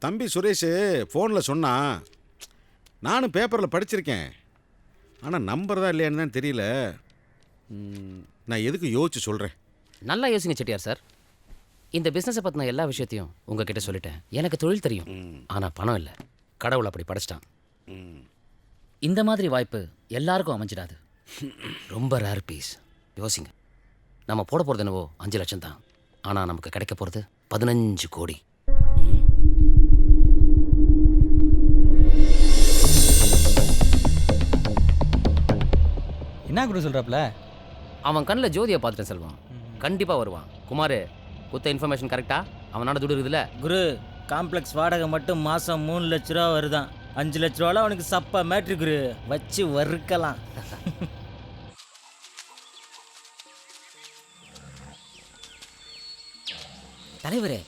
தம்பி சுரேஷ் ஃபோனில் சொன்னான். நானும் பேப்பரில் படிச்சிருக்கேன். ஆனால் நம்புறதா இல்லையான்னு தான் தெரியல. நான் எதுக்கு யோசிச்சு சொல்கிறேன். நல்லா யோசிங்க செட்டியார் சார். இந்த பிஸ்னஸை பற்றின எல்லா விஷயத்தையும் உங்ககிட்ட சொல்லிட்டேன். எனக்கு தொழில் தெரியும், ஆனால் பணம் இல்லை. கடவுள் அப்படி படைச்சிட்டான். இந்த மாதிரி வாய்ப்பு எல்லாருக்கும் அமைஞ்சிடாது. ரொம்ப ரேர் பீஸ். யோசிங்க. நம்ம போட போகிறது என்னவோ 5 லட்சம் தான். ஆனால் நமக்கு கிடைக்க போகிறது 15 கோடி. என்ன குரு சொல்கிறாப்புல? அவன் கண்ணில் ஜோதியை பார்த்துட்டேன் செல்வான். கண்டிப்பாக வருவான். குமார், குத்த இன்ஃபர்மேஷன் கரெக்டா? அவனோட துடு இருக்குதுல்ல? குரு, காம்ப்ளெக்ஸ் வாடகை மட்டும் மாதம் 3 லட்ச ரூபா வருதான். 5 லட்ச ரூபாவில் அவனுக்கு சப்பா மேட்ரு குரு. வச்சு வறுக்கலாம். தலைவரே,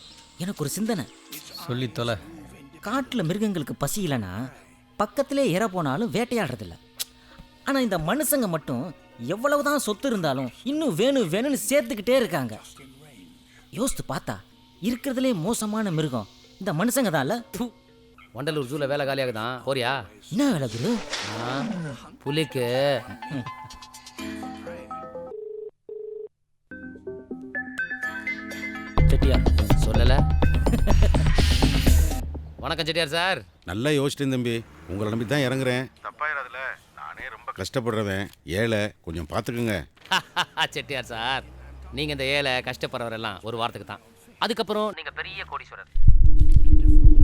எனக்கு ஒரு சிந்தனை. சொல்லி தொலை. காட்டில் மிருகங்களுக்கு பசி இல்லைன்னா பக்கத்திலே ஏற போனாலும் வேட்டையாடுறதில்ல. ஆனால் இந்த மனுஷங்க மட்டும் எவ்வளவுதான் சொத்து இருந்தாலும் இன்னும் வேணும் வேணும்னு சேர்த்துக்கிட்டே இருக்காங்க. யோசித்து பார்த்தா இருக்கிறதுலே மோசமான மிருகம் இந்த மனுஷங்க தான். இல்லை, வண்டலூர் ஜூவில் வேலை காலியாகுதான். போறியா? என்ன வேலை குரு? புலிக்கு செட்டியார் சொல்லலை. வணக்கம் செட்டியார் சார். நல்லா யோசிச்சிட்டேன் தம்பி. உங்களை நம்பி தான் இறங்குறேன். தப்பாயிராதுல. நானே ரொம்ப கஷ்டப்படுறவன், ஏழை. கொஞ்சம் பார்த்துக்குங்க. செட்டியார் சார், நீங்கள் இந்த ஏழை கஷ்டப்படுறவரெல்லாம் ஒரு வாரத்துக்கு தான். அதுக்கப்புறம் நீங்கள் பெரிய கோடீஸ்வரர்.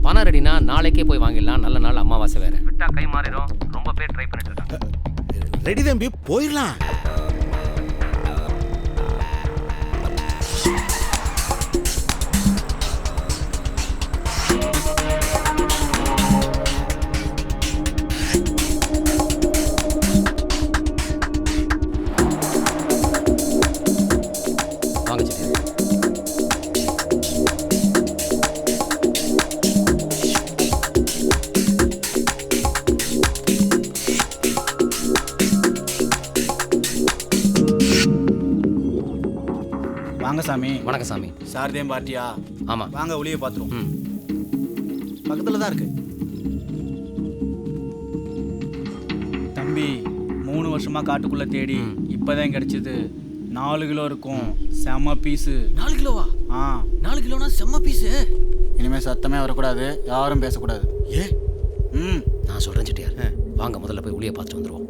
பணம் ரெடினா நாளைக்கே போய் வாங்கிடலாம். நல்ல நாள், அமாவாசை வேறு. விட்டா கை மாறிடும். ரொம்ப பேர் ட்ரை பண்ணிட்டு இருக்காங்க. ரெடி தம்பி, போயிடலாம். வாங்க செட்டியார். வாங்க சாமி. வணக்கம் சாமி. சாரதேம் பார்ட்டியா? ஆமாம். வாங்க, ஒளியை பார்த்துருவோம். ம். பக்கத்தில் தான் இருக்கு. தம்பி, 3 வருஷமா காட்டுக்குள்ள தேடி இப்பதான் கிடைச்சது. 4 கிலோ இருக்கும். செம்ம பீஸு. 4 கிலோவா? 4 கிலோனா செம்ம பீஸு. இனிமே சத்தமே வரக்கூடாது, யாரும் பேசக்கூடாது. ஏ, நான் சொல்கிறேன் செட்டியார். வாங்க, முதல்ல போய் உளியை பார்த்துட்டு வந்துடுவோம்.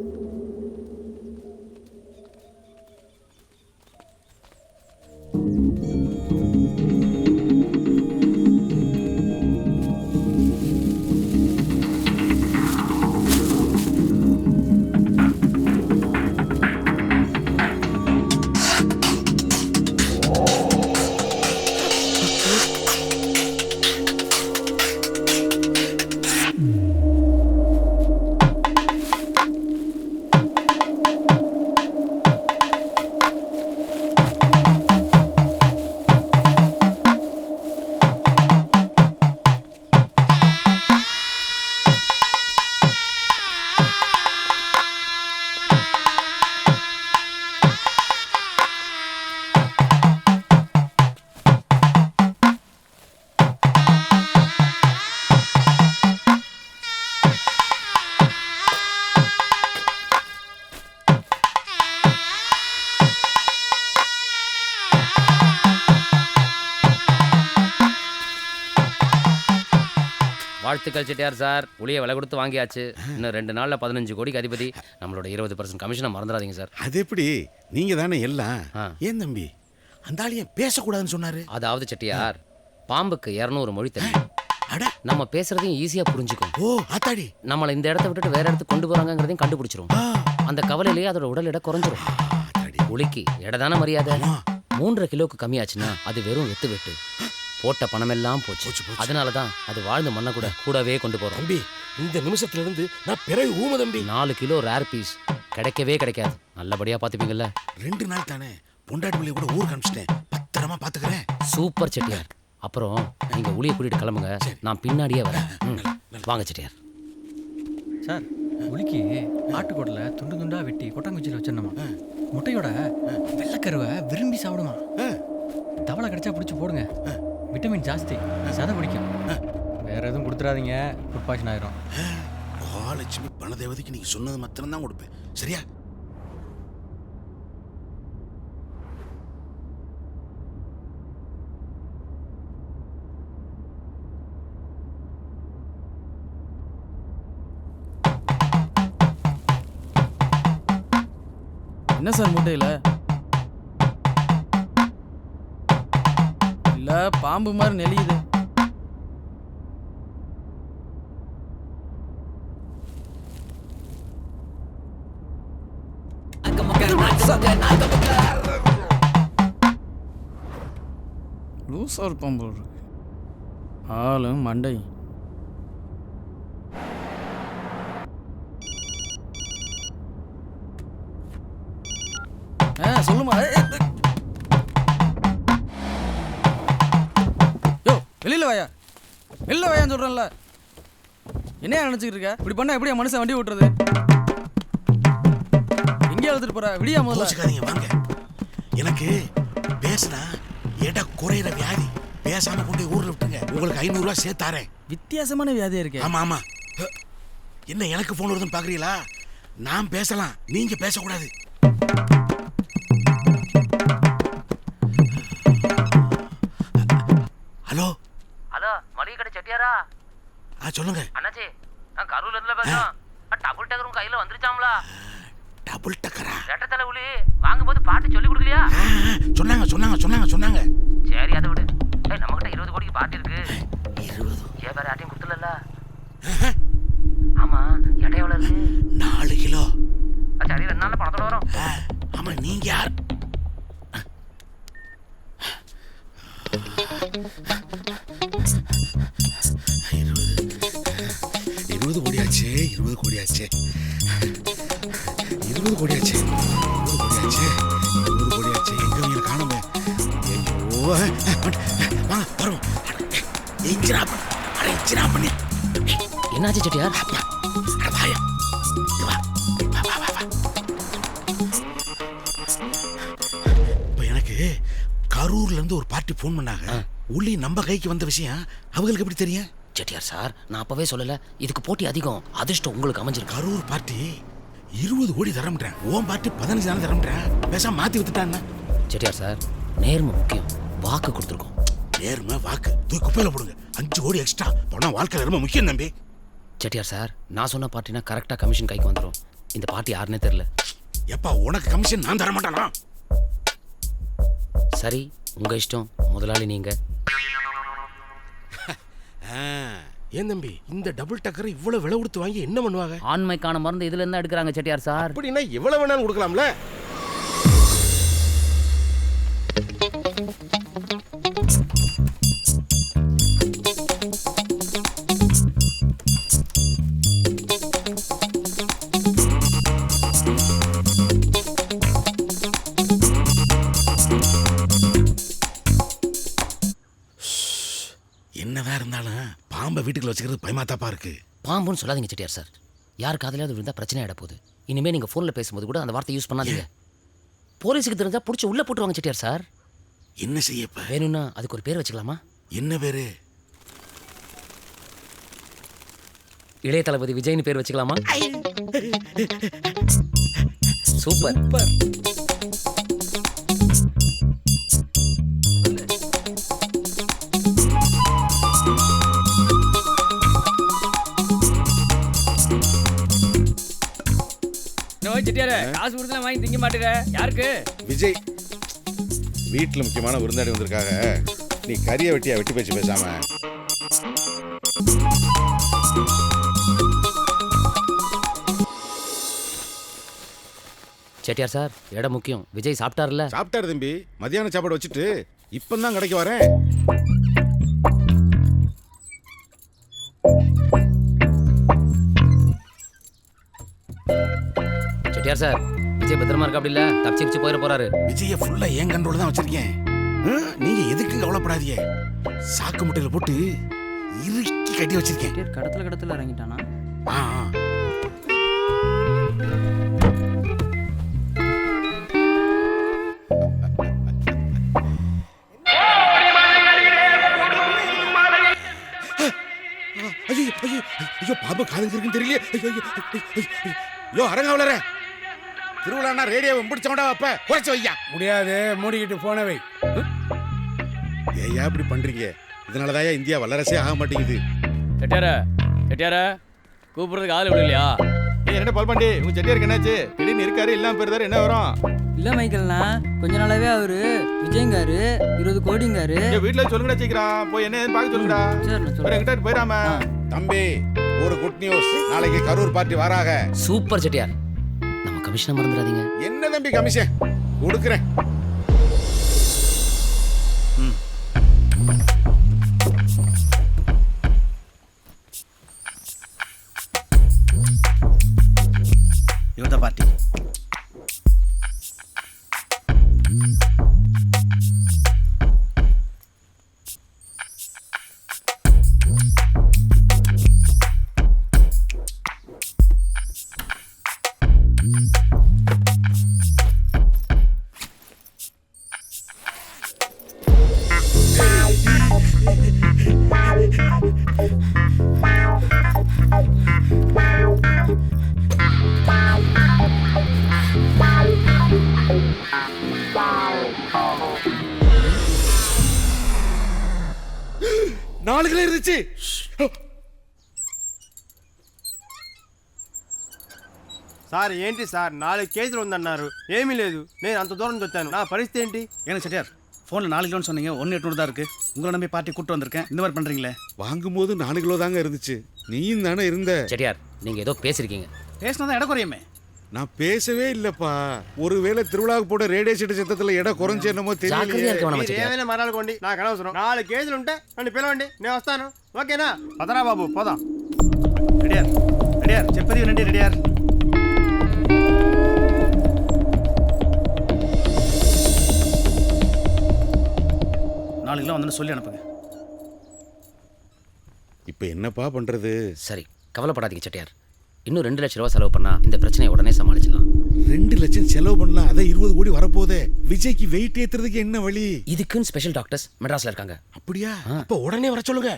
வாழ்த்துக்கள் செட்டியார் சார். உளியை விலை கொடுத்து வாங்கியாச்சு. இன்னும் 2 நாளில் 15 கோடிக்கு அதிபதி. நம்மளோட 20% கமிஷனை மறந்துடாதீங்க சார். அது எப்படி? நீங்க தானே எல்லாம். ஏன் தம்பி, அந்த ஆள் ஏன் பேசக்கூடாதுன்னு சொன்னாரு? அதாவது செட்டியார், பாம்புக்கு 200 மொழி தெரியும். அட, நம்ம பேசுறதையும் ஈஸியா புரிஞ்சுக்கும். ஓ ஆத்தாடி. நம்மளை இந்த இடத்த விட்டுட்டு வேற இடத்துக்கு கொண்டு போறாங்கிறதையும் கண்டுபிடிச்சிரும். அந்த கவலையிலேயே அதோட உடல் எடை குறைஞ்சிரும். புலிக்கு எடை தானே மரியாதை. 3.5 கிலோக்கு கம்மியாச்சுன்னா அது வெறும் வெட்டு. போட்ட பணமெல்லாம் போச்சு. அதனாலதான் அது வாழ்ந்த மண்ணை கூட கூடவே கொண்டு போறோம். தம்பி, இந்த நிமிஷத்துல இருந்து நான் பிறகு ஊம தம்பி. 4 கிலோ ரேர் பீஸ் கிடைக்கவே கிடைக்காது. நல்லபடியா பாத்துப்பீங்கல்ல? 2 நாள் தானே. பொண்டாட்டி பிள்ளைய கூட ஊருக்கு அனுப்பிச்சிட்டேன். பத்திரமா பாத்துக்கிறேன். சூப்பர் செட்டியார். அப்புறம் நீங்க உளியை கூட்டிட்டு கிளம்புங்க. நான் பின்னாடியே வரேன். வாங்க செட்டியார். சார், உளிக்கு ஆட்டுக்கோட்டில் துண்டு துண்டா வெட்டி கொட்டாங்குச்சியில் வச்சிடணுமா. முட்டையோட வெள்ளைக்கருவை விரும்பி சாப்பிடுமா. தவளை கிடைச்சா பிடிச்சி போடுங்க. விட்டமின் ஜாஸ்தி, சதை பிடிக்கும். வேற வேறு எதுவும் கொடுத்துடாதீங்க, ஃபுட் பாய்சன் ஆயிரும். மகாலட்சுமி பணதேவதைக்கு நீங்க சொன்னது மாத்திரம் தான் கொடுப்பேன், சரியா? என்ன சார் மூட்டையில்? இல்லை பாம்பு மாதிரி நெளியுது. லூஸாக ஒரு பாம்பு இருக்கு. ஆளும் மண்டை. சொல்லுமா. யோ வெளியில் வாயா, வெளில வாயான்னு சொல்கிறேன்ல. என்னையா நினச்சிக்கிட்டு இருக்க? இப்படி பண்ணால் எப்படியா மனுஷன் வண்டி ஓட்டுறது? எங்கேயா எழுதிட்டு போற? விடியா முதல்ல. வாங்க, எனக்கு பேசுனா ஏட்டா குறையிற வியாதி, பேசாம கொண்டு ஊர்ல விட்டுங்க, உங்களுக்கு 500 ரூபாய் சேர்த்தாரேன். வித்தியாசமான வியாதியா இருக்கு. ஆமா ஆமா. என்ன எனக்கு போன் வருதுன்னு பாக்குறீங்களா? நான் பேசலாம், நீங்க பேசக்கூடாது. ஹலோ ஹலோ, மளிகை கடை செட்டியாரா? சொல்லுங்க அண்ணாச்சி, நான் கரூர்ல இருந்து பேசுறேன். டபுள் டக்கர் உங்க கையில வந்துருச்சாம்ல? டபுள் டக்கரா? ரெட்டை தலை உளி வாங்கும்போது பாட்டு சொல்லி கொடுக்கலையா? சொன்னாங்க சொன்னாங்க சொன்னாங்க சொன்னாங்க. சரி, அதை விடு. நம்ம கிட்ட 20 கோடிக்கு பாட்டு இருக்கு. 20? ஏன் வேற யார்ட்டையும் கொடுத்துடல? ஆமா, எடை எவ்வளவு இருக்கு? 4 கிலோ. சரி, 2 நாள்ல பணத்தோட வரும். ஆமா, நீங்க யார்? 20 கோடியாச்சு, 20 கோடியாச்சு, 20 கோடியாச்சு, 20 கோடியாச்சு, 20 கோடியாச்சு. எங்க வீடு காணுமே. ஐயோ, வாங்க வரும். இன்ஜினா பண்ணி. என்னாச்சு செட்டியார்? வாயா, வா வா வா வா. இப்போ எனக்கு கரூர்ல இருந்து ஒரு பார்ட்டி ஃபோன் பண்ணாங்க. உள்ளே நம்ம கைக்கு வந்த விஷயம் அவங்களுக்கு எப்படி தெரியும்? செட்டியார் சார், நான் அப்பவே சொல்லல, இதுக்கு போட்டி அதிகம், அதிர்ஷ்டம் உங்களுக்கு அமைஞ்சிருக்கு. கரூர் பார்ட்டி 20 கோடி தரம்ன்றேன், ஓம் பார்ட்டி 15 தானே தரம்ன்றேன். பேசாம மாத்தி வித்துட்டான். செட்டியார் சார், நேர்மை முக்கியம், வாக்கு கொடுத்துருக்கோம். நேர்மை வாக்கு தூக்கி குப்பையில போடுங்க. 5 கோடி எக்ஸ்ட்ரா பணம் வாழ்க்கையில ரொம்ப முக்கியம் தம்பி. செட்டியார் சார், நான் சொன்ன பார்ட்டினா கரெக்டா கமிஷன் கைக்கு வந்துடும். இந்த பார்ட்டி யாருன்னே தெரியல. எப்பா உனக்கு கமிஷன் நான் தர மாட்டானா? சரி, உங்க இஷ்டம். முதலாளி நீங்க. ஏன் தம்பி, இந்த டபுள் டக்கரை இவ்வளவு விலை கொடுத்து வாங்கி என்ன பண்ணுவாங்க? ஆண்மைக்கான மருந்து இதுல இருந்து எடுக்கிறாங்க செட்டியார் சார். அப்படின்னா எவ்வளவு வேணாலும் கொடுக்கலாம்ல? என்னதான் இருந்தாலும் பாம்பை வீட்டுக்குள்ள வச்சுக்கிறது பயமாத்தாப்பா இருக்கு. பாம்புன்னு சொல்லாதீங்க செட்டியார் சார். யார் காதலையாவது விழுந்தா பிரச்சனை ஆயிட போகுது. இனிமே நீங்க போன்ல பேசும்போது கூட அந்த வார்த்தை யூஸ் பண்ணாதீங்க. போலீஸுக்கு தெரிஞ்சா புடிச்சு உள்ள போட்டுருவாங்க செட்டியார் சார். என்ன செய்யப்ப? வேணும்னா அதுக்கு ஒரு பேர் வச்சுக்கலாமா? என்ன பேரு? இளைய தளபதி விஜய்னு பேர் வச்சுக்கலாமா? சூப்பர். செட்டியார காசு கொடுத்து வாங்கி திங்க மாட்டேற. யாருக்கு? விஜய் வீட்டில் முக்கியமான விருந்தாடி வந்திருக்காக. நீ கறியை வெட்டியா வெட்டி பேச்சு பேசாம. செட்டியார் சார், இடம் முக்கியம். விஜய் சாப்பிட்டாருல்ல? சாப்பிட்டாரு தம்பி. மதியான சாப்பாடு வச்சுட்டு இப்பந்தான் கடைக்கு வரேன். செட்டியார் சார், விஜய் பத்திரமா இருக்கா? அப்படி இல்ல தப்பிச்சு போயிட போறாரு. விஜய ஃபுல்லா என் கண்ட்ரோல தான் வச்சிருக்கேன். நீங்க எதுக்கு கவலைப்படாதீங்க. சாக்கு முட்டையில போட்டு இறுக்கி கட்டி வச்சிருக்கேன். கடத்துல இறங்கிட்டானா? ஐயோ பாம்பு காதுக்கு இருக்குன்னு தெரியலையே. ஐயோ அரங்காவலரே, திருவிழான்னா ரேடியோவை முடிச்சவன்டா அப்ப குறைச்சு வையா. முடியாது, மூடிக்கிட்டு போன வை. ஏயா இப்படி பண்றீங்க? இதனாலதான் இந்தியா வல்லரசே ஆக மாட்டேங்குது. செட்டியார கூப்பிடுறதுக்கு ஆள் விடலையா? என்ன பால் பாண்டி, உங்க செட்டியாருக்கு என்னாச்சு? திடீர்னு இருக்காரு இல்லாம போயிருந்தாரு, என்ன வரும்? இல்ல மைக்கேல்னா கொஞ்ச நாளாவே அவரு விஜயங்காரு 20 கோடிங்காரு. வீட்டுல சொல்லுங்கடா சீக்கிரம் போய் என்ன பாக்க சொல்லுங்கடா. சரி எங்கிட்ட போயிடாம. தம்பி ஒரு குட் நியூஸ், நாளைக்கு கரூர் பார்ட்டி வராக. சூப்பர் செட்டியார், நம்ம கமிஷனை மறந்துடாதீங்க. என்ன தம்பி கமிஷன் கொடுக்குறேன். யுவத பார்ட்டி. நாளுகளே இருந்துச்சு. సార్ ఏంటి సార్ 4 కేజీలు ఉందన్నారు, ఏమీ లేదు. నేను అంత దూరం వచ్చాను, నా పరిస్థితి ఏంటి? ஏன்னா செட்டியார் ஃபோனில் 4 கிலோன்னு சொன்னீங்க, 1.8 தான் இருக்கு. உங்களை நம்பி பார்ட்டி கூப்பிட்டு வந்திருக்கேன், இந்த மாதிரி பண்ணுறீங்களே. வாங்கும்போது 4 கிலோ தாங்க இருந்துச்சு. நீயும் தானே இருந்த. செட்டியார், நீங்க ஏதோ பேசிருக்கீங்க. பேசினா தான் இடம் குறையுமே. நான் பேசவே இல்லப்பா. ஒருவேளை திருவிழாவுக்கு போட ரேடியோ சீட்டு சத்தத்துல இடம் குறைஞ்சு என்னமோ ஜாக்கிரதையா தெரியல. இருக்க வேணாமா మీరు செட்டியார்? ఏమైనా మరాలకోండి, నాకు అనవసరం. 4 కేజీలు ఉంటే నన్ను పిలవండి, నేను వస్తాను. ఓకేనా? పదరా బాబు, పోదాం. ரெடியார் ரெடியார் చెప్పేది వినండి ரெடியார். நாலு கிலோ வந்து சொல்லி அனுப்புங்க. இப்ப என்னப்பா பண்றது? சரி, கவலைப்படாதீங்க செட்டியார். இன்னும் 2 லட்சம் ரூபாய் செலவு பண்ணா இந்த பிரச்சனையை உடனே சமாளிச்சிடலாம். 2 லட்சம் செலவு பண்ணலாம், அதான் 20 கோடி வரப்போதே. விஜய்க்கு வெயிட் ஏத்துறதுக்கு என்ன வழி? இதுக்குன்னு ஸ்பெஷல் டாக்டர்ஸ் மெட்ராஸ்ல இருக்காங்க. அப்படியா? அப்ப உடனே வர சொல்லுங்க.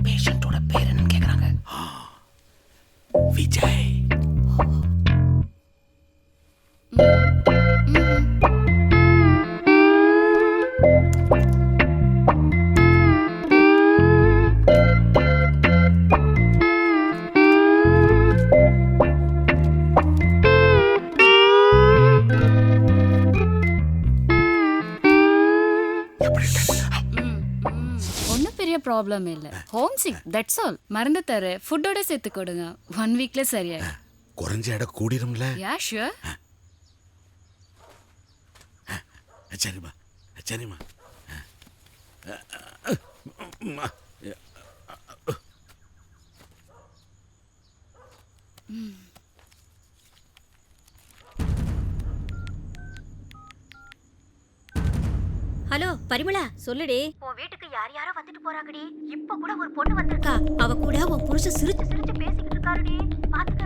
பேஷண்டோட பேர் என்னன்னு கேக்குறாங்க. விஜய். ஒன்றும் பெரிய ப்ராப்ளம் இல்லை. Homesick, that's all. மருந்து தர ஃபுட்டோட சேர்த்து கொடுங்க, 1 வீக்ல சரியாயிடும். குறைஞ்ச இடம் கூடிரும்ல? Yeah sure. சரிம்மா சரிம்மா. ஹலோ பரிமளா, சொல்லுடி. உன் வீட்டுக்கு யார் யாரோ வந்துட்டு போறாங்கடி. இப்ப கூட ஒரு பொண்ணு வந்திருக்கா. அவ கூட உன் புருஷன் சிரிச்சு சிரிச்சு பேசிக்கிட்டு இருக்காருடி, பாத்துக்க.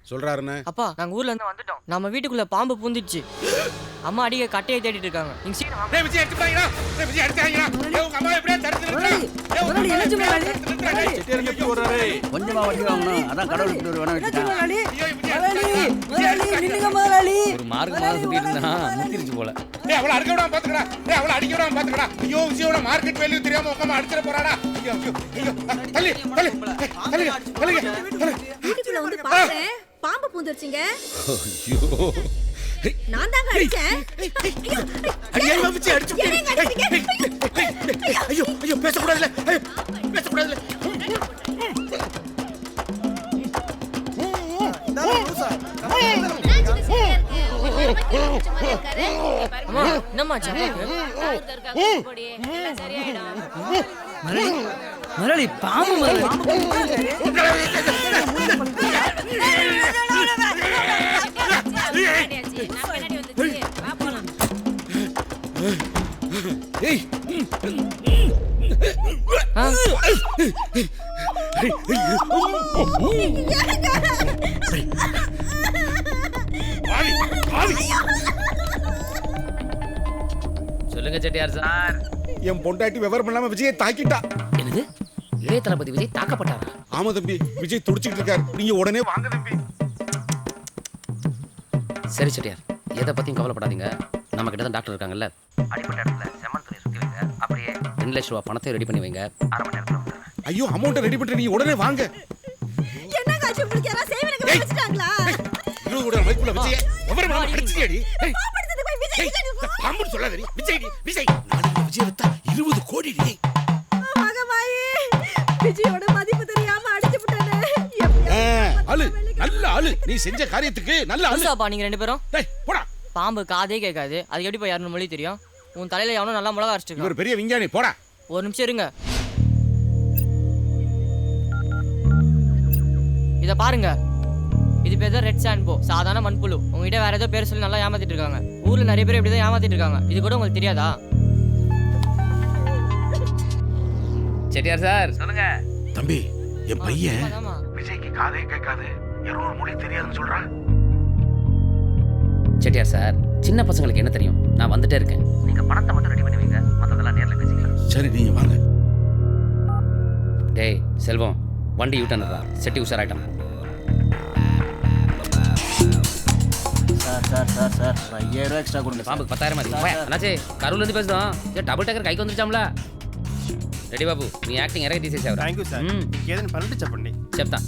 சொல்றாருன்னு. அப்பா, நாங்க ஊர்ல இருந்து வந்துட்டோம். நம்ம வீட்டுக்குள்ள பாம்பு பூந்துச்சு. அம்மா அடிக்க கட்டையை தேடிட்டு இருக்காங்க. நீங்க சீக்கிரம் வாங்க. விஜய் எடுத்துட்டாங்கடா. விஜய் எடுத்துட்டாங்கடா. உங்க அம்மா எப்படியே தடுத்து நிறுத்துறா. முதலாளி என்னாச்சு முதலாளி? செட்டியாருக்கு எப்படி வர்றாரு? கொஞ்சமா வண்டி வாங்கணும், அதான் கடவுளுக்கு ஒரு வேணா வச்சுட்டேன். முதலாளி நின்னுங்க முதலாளி. ஒரு மார்க்கமாக சுத்திட்டு இருந்தா முத்திருச்சு போல. டேய் அவள அடிக்க விடாம பாத்துக்கடா. டேய் அவள அடிக்க விடாம பாத்துக்கடா. ஐயோ விஜயோட மார்க்கெட் வேல்யூ தெரியாம உட்கார்ந்து அடிச்சிர போறாடா. ஐயோ ஐயோ தள்ளி தள்ளி தள்ளி தள்ளி. வீட்டுக்குள்ள வந்து பாத்தேன், பாம்பு பூந்துருச்சுங்க. ஐயோ நான் தாங்க அடிச்சேன். ஐயோ விஜய் அடிச்சு. ஐயோ ஐயோ பேச கூடாதுல. ஐயோ பேச கூடாதுல. அம்மா, என்னம்மா ஆச்சு? முதலாளி பாம்பு சொல்லுங்க செட்டியார் சார். என் பொண்டாட்டி விவரம் இல்லாம விஜயை தாக்கிட்டா. என்னது? இளைய தளபதி விஜய் தாக்கப்பட்டாரா? ஆமா தம்பி, விஜய் துடிச்சிட்டு இருக்காரு. நீங்க உடனே வாங்க தம்பி. சரி செட்டியார், எதை பத்தியும் கவலைப்படாதீங்க. நம்ம கிட்ட தான் டாக்டர் இருக்காங்கல்ல. அடிப்பட்ட இடத்துல செம்மண் துணியை சுத்தி வைங்க. அப்படியே 2 லட்சம் ரூபாய் பணத்தை ரெடி பண்ணி வைங்க. அரை மணி நேரத்துல வந்துடுறேன். ஐயோ, அமௌண்ட் ரெடி பண்ணிட்டு நீங்க உடனே வாங்க. என்ன காட்சி உங்களுக்கு யாரா சேவனுக்கு வச்சிட்டாங்களா? இவ்வளவு கூட மைக்குள்ள விஜய் விவரம் இல்லாம அடிச்சியடி. பாம்பு சொல்லாதடி. விஜய் விஜய் நாளைக்கு விஜய் வித்தா 20 கோடி டி. மகமாயி விஜயோட மதிப்பு தெரியாம அடிச்சு விட்டானே. ஆளு நல்ல ஆளு. நீ செஞ்ச காரியத்துக்கு நல்ல ஆளு. லூசாப்பா நீங்க 2 பேரும். டேய் போடா. பாம்பு காதே கேட்காது. அது எப்படி போய் 200 மொழி தெரியும்? உன் தலையில எவனோ நல்லா மிளகா அரைச்சிட்டு இவர் பெரிய விஞ்ஞானி. போடா. ஒரு நிமிஷம் இருங்க. இத பாருங்க, இது பேர் தான் ரெட் சாண்ட் போ, சாதாரண மண்புழு. உங்ககிட்ட வேற ஏதோ பேர் சொல்லி நல்லா ஏமாத்திட்டு இருக்காங்க. ஊர்ல நிறைய பேர் இப்படிதான் ஏமாத்திட்டு இருக்காங்க. இது கூட உங்களுக்கு தெரியாதா? செட்டியார் சார் சொல்லுங்க. தம்பி, என் பையன் அதாம்மா. விஜய்க்கு காதே கேட்காது, 200 மொழி தெரியாதுன்னு சொல்றான். செட்டியார் சார், சின்ன பசங்களுக்கு என்ன தெரியும்? நான் வந்துட்டே இருக்கேன். நீங்க பணத்தை மட்டும் ரெடி பண்ணி வைங்க. மத்ததெல்லாம் நேர்ல பேசிக்கலாம். சரி, நீங்க வாங்க. டேய் செல்வம், வண்டி யூட்டர்னரா, செட்டி உஷாராயிட்டான். சார் 5000 எக்ஸ்ட்ரா கொடுங்க. பாம்புக்கு 10,000 மாதிரி. அண்ணாச்சி, கரூர்ல இருந்து பேசுறோம். டபுள் டக்கர் கைக்கு வந்துருச்சாம்ல. రెడీ బాబు, నీ యాక్టింగ్ ఎరగ తీసేసావు. Thank you sir. ఏదైనా పనులు చెప్పండి. చెప్తా.